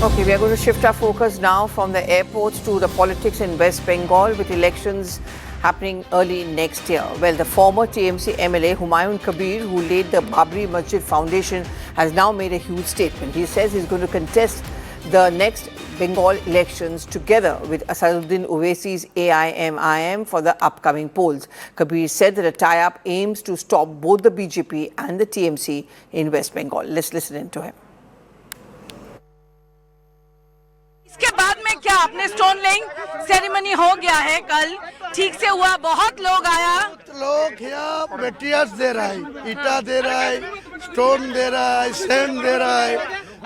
Okay, we are going to shift our focus now from the airports to the politics in West Bengal with elections happening early next year. Well, the former TMC MLA Humayun Kabir, who laid the Babri Masjid Foundation, has now made a huge statement. He says he's going to contest the next Bengal elections together with Asaduddin Owaisi's AIMIM for the upcoming polls. Kabir said that a tie-up aims to stop both the BJP and the TMC in West Bengal. Let's listen in to him. इसके बाद में क्या आपने stone laying ceremony हो गया है कल ठीक से हुआ बहुत लोग आया लोग यहाँ मटेरियल्स दे रहा है ईटा दे रहा है स्टोन दे रहा है सैंड दे रहा है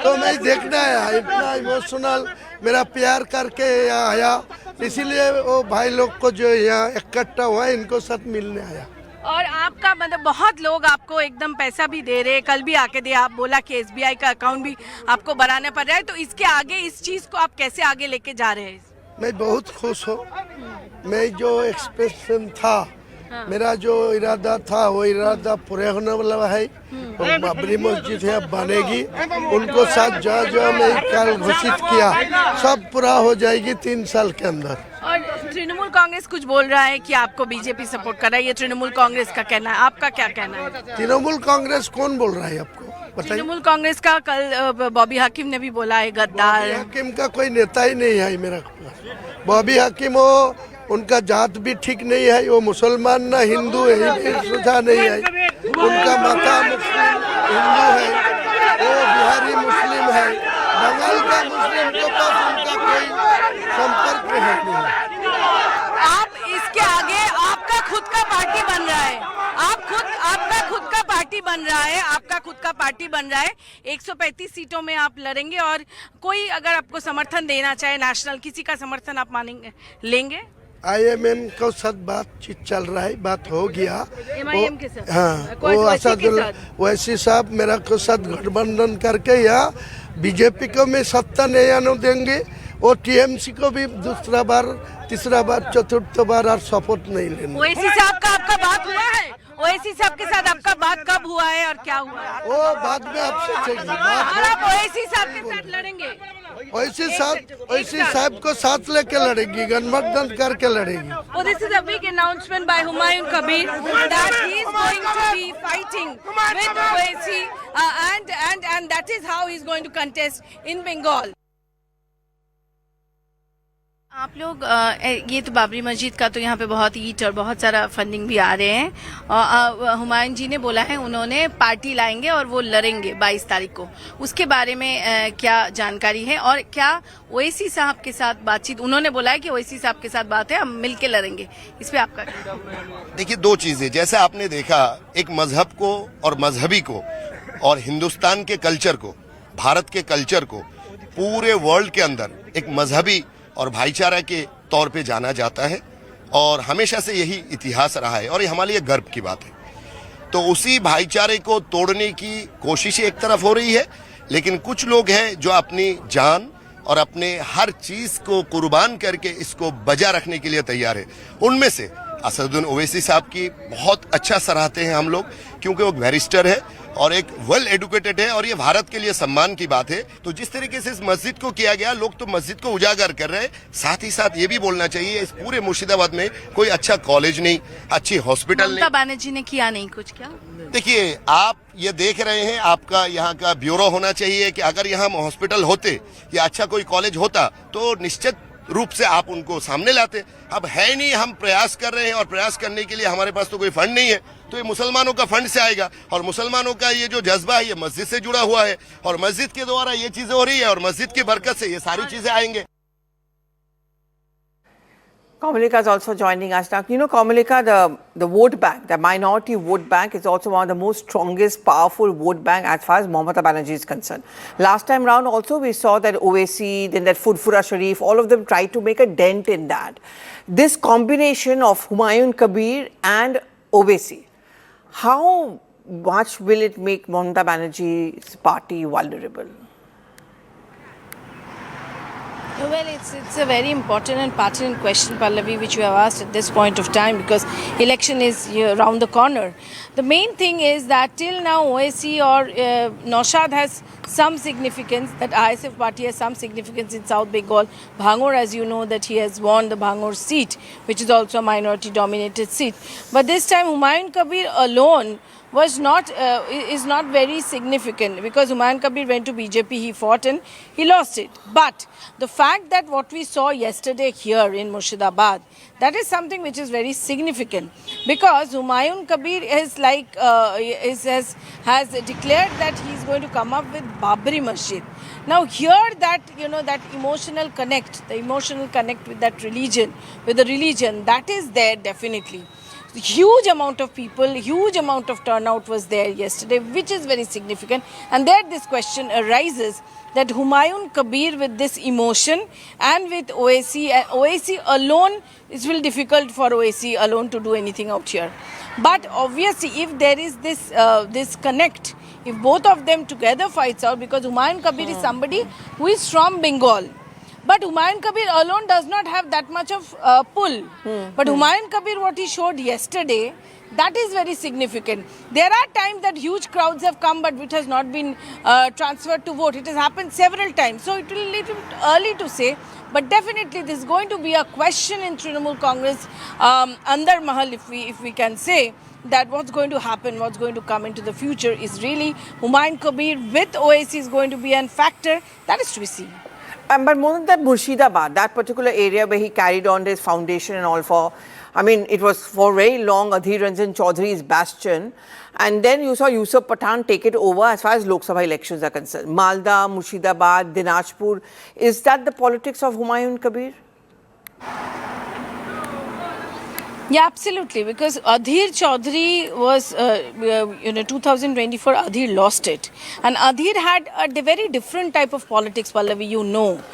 तो मैं देखना है इतना इमोशनल मेरा प्यार करके यहाँ आया इसीलिए वो भाई लोग को जो यहाँ इकट्ठा हुआ इनको साथ मिलने आया और आपका मतलब बहुत लोग आपको एकदम पैसा भी दे रहे हैं कल भी आके दे आप बोला कि एसबीआई का अकाउंट भी आपको बनाना पड़ रहा है तो इसके आगे इस चीज को आप कैसे आगे लेके जा रहे हैं मैं बहुत खुश हूँ मैं जो एक्सप्रेशन था मेरा जो इरादा था वो इरादा पूरा होने वाला है और बाबरी मस्जिद है बनेगी उनको साथ जो मैं कल घोषित किया सब पूरा हो जाएगी 3 साल के अंदर और तृणमूल कांग्रेस कुछ बोल रहा है कि आपको बीजेपी सपोर्ट कर रहा है ये तृणमूल कांग्रेस का कहना है आपका क्या कहना है तृणमूल कांग्रेस कौन बोल रहा है आपको बताइए तृणमूल कांग्रेस का कल बॉबी हाकिम ने भी बोला है गद्दार हाकिम का कोई नेता ही नहीं है मेरा बॉबी हाकिम वो उनका जात भी ठीक नहीं है वो मुसलमान ना हिंदू है सुझा नहीं है उनका माता मुस्लिम हिंदू है वो बिहारी मुस्लिम है बंगाल का मुस्लिम के पास उनका कोई संपर्क नहीं है आप इसके आगे आपका खुद का पार्टी बन रहा है आपका खुद का पार्टी बन रहा है आपका खुद का पार्टी बन रहा है 135 सीटों में आप लड़ेंगे और कोई अगर आपको समर्थन देना चाहे नेशनल किसी का समर्थन आप मानेंगे लेंगे आईएमएम के साथ बातचीत चल रहा है बात हो गया एमआईएम के साथ हाँ वो असदुल वैसी साहब मेरा को साथ गठबंधन करके या बीजेपी को मैं सत्ता नहीं आने देंगे और टीएमसी को भी दूसरा बार तीसरा बार चतुर्थ बार और सपोर्ट नहीं लेंगे ओवैसी साहब का आपका बात हुआ है ओवैसी साहब के साथ आपका बात कब हुआ है और क्या हुआ है वो बाद में आपसे चाहिए और आप ओवैसी साहब के साथ लड़ेंगे वैसे साहब को साथ लेके लड़ेगी गठबंधन करके लड़ेगी Oh, this is a big announcement by Humayun Kabir that he is going to be fighting with Owaisi and that is how he is going to contest in Bengal. आप लोग ये तो बाबरी मस्जिद का तो यहाँ पे बहुत ईट और बहुत सारा फंडिंग भी आ रहे हैं और हुमायूं जी ने बोला है उन्होंने पार्टी लाएंगे और वो लड़ेंगे 22 तारीख को उसके बारे में क्या जानकारी है और क्या ओवैसी साहब के साथ बातचीत उन्होंने बोला है कि ओवैसी साहब के साथ बात है हम मिलके लड़ेंगे इस पे आपका देखिए 2 चीजें जैसे आपने देखा एक मजहब को और मजहबी को और हिंदुस्तान के कल्चर को भारत के कल्चर को पूरे वर्ल्ड के अंदर एक मजहबी और भाईचारा के तौर पे जाना जाता है और हमेशा से यही इतिहास रहा है और ये हमारे लिए गर्व की बात है तो उसी भाईचारे को तोड़ने की कोशिश एक तरफ हो रही है लेकिन कुछ लोग हैं जो अपनी जान और अपने हर चीज को कुर्बान करके इसको बजा रखने के लिए तैयार है उनमें से असदुद्दीन ओवैसी साहब की बहुत अच्छा सराहते हैं हम लोग क्योंकि वो बैरिस्टर है और एक वेल एडुकेटेड है और ये भारत के लिए सम्मान की बात है तो जिस तरीके से इस मस्जिद को किया गया लोग तो मस्जिद को उजागर कर रहे हैं साथ ही साथ ये भी बोलना चाहिए इस पूरे मुर्शिदाबाद में कोई अच्छा कॉलेज नहीं अच्छी हॉस्पिटल नहीं बनर्जी ने किया नहीं कुछ क्या देखिए आप ये देख रहे हैं आपका यहाँ का ब्यूरो होना चाहिए कि अगर यहाँ हॉस्पिटल होते या अच्छा कोई कॉलेज होता तो निश्चित रूप से आप उनको सामने लाते अब है नहीं हम प्रयास कर रहे हैं और प्रयास करने के लिए हमारे पास तो कोई फंड नहीं है तो ये मुसलमानों का फंड से आएगा और मुसलमानों का ये जो जज्बा है ये मस्जिद से जुड़ा हुआ है और मस्जिद के द्वारा ये चीजें हो रही है और मस्जिद की बरकत से ये सारी चीजें आएंगे Kamalika is also joining us now. You know, Kamalika, the vote bank, the minority vote bank is also one of the most strongest, powerful vote bank as far as Mamata Banerjee is concerned. Last time round also we saw that Owaisi, then that Furfura Sharif, all of them tried to make a dent in that. This combination of Humayun Kabir and Owaisi, how much will it make Mamata Banerjee's party vulnerable? Well, it's a very important and pertinent question, Pallavi, which you have asked at this point of time, because election is around the corner. The main thing is that till now OAC or Naushad has some significance, that ISF party has some significance in South Bengal. Bhangor, as you know, that he has won the Bhangor seat, which is also a minority dominated seat. But this time Humayun Kabir alone was not is not very significant, because Humayun Kabir went to BJP, he fought and he lost it. But the fact that what we saw yesterday here in Murshidabad, that is something which is very significant, because Humayun Kabir is like has declared that he is going to come up with Babri Masjid. Now here that that emotional connect, the emotional connect with that religion, with the religion, that is there definitely. Huge amount of people, huge amount of turnout was there yesterday, which is very significant. And there this question arises that Humayun Kabir with this emotion and with OAC alone, it will be difficult for OAC alone to do anything out here. But obviously if there is this connect, if both of them together fights out, because Humayun Kabir is somebody who is from Bengal. But Humayun Kabir alone does not have that much of pull. But Humayun Kabir, what he showed yesterday, that is very significant. There are times that huge crowds have come, but which has not been transferred to vote. It has happened several times. So it will be a little early to say. But definitely this is going to be a question in Trinamool Congress, Andar Mahal, if we can say, that what's going to happen, what's going to come into the future is really Humayun Kabir with OAC is going to be a factor. That is to be seen. But more than that, Murshidabad, that particular area where he carried on his foundation and all for, I mean, it was for very long Adhir Ranjan Chaudhary's bastion. And then you saw Yusuf Pathan take it over as far as Lok Sabha elections are concerned. Malda, Murshidabad, Dinajpur. Is that the politics of Humayun Kabir? Yeah, absolutely. Because Adhir Chaudhary was, 2024, Adhir lost it. And Adhir had a very different type of politics, Pallavi,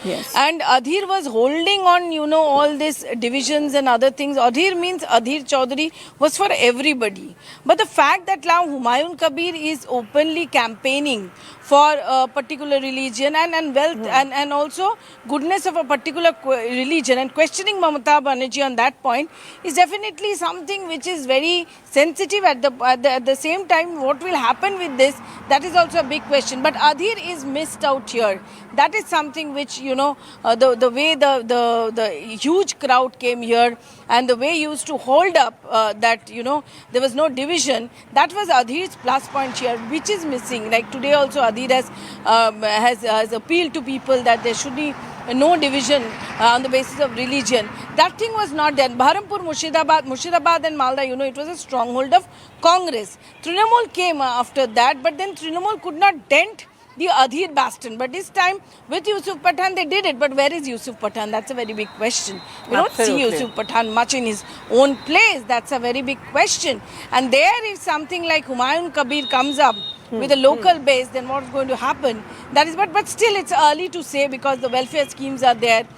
Yes. And Adhir was holding on, all these divisions and other things. Adhir means Adhir Chaudhary was for everybody. But the fact that now Humayun Kabir is openly campaigning for a particular religion and wealth and also goodness of a particular religion, and questioning Mamata Banerjee on that point is definitely something which is very sensitive. At the same time, what will happen with this, that is also a big question. But Adhir is missed out here. That is something which, the way the huge crowd came here and the way he used to hold up that, there was no division, that was Adhir's plus point here, which is missing. Like today also Adhir has appealed to people that there should be no division on the basis of religion. That thing was not there. Baharampur, Murshidabad and Malda, it was a stronghold of Congress. Trinamool came after that, but then Trinamool could not dent the Adhir bastion. But this time with Yusuf Pathan they did it. But where is Yusuf Pathan? That's a very big question. We don't see Yusuf Pathan much in his own place. That's a very big question. And there if something like Humayun Kabir comes up with a local base, then what's going to happen? That is, but still it's early to say, because the welfare schemes are there.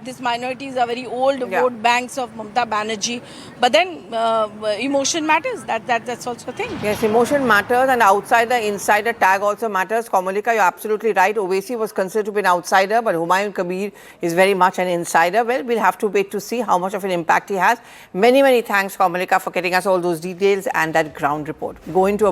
These minorities are very old vote banks of Mamata Banerjee. But then emotion matters. That's also a thing. Yes, emotion matters, and outsider, insider tag also matters. Komalika, you're absolutely right. Owaisi was considered to be an outsider, but Humayun Kabir is very much an insider. Well, we'll have to wait to see how much of an impact he has. Many, many thanks, Komalika, for getting us all those details and that ground report. Go into a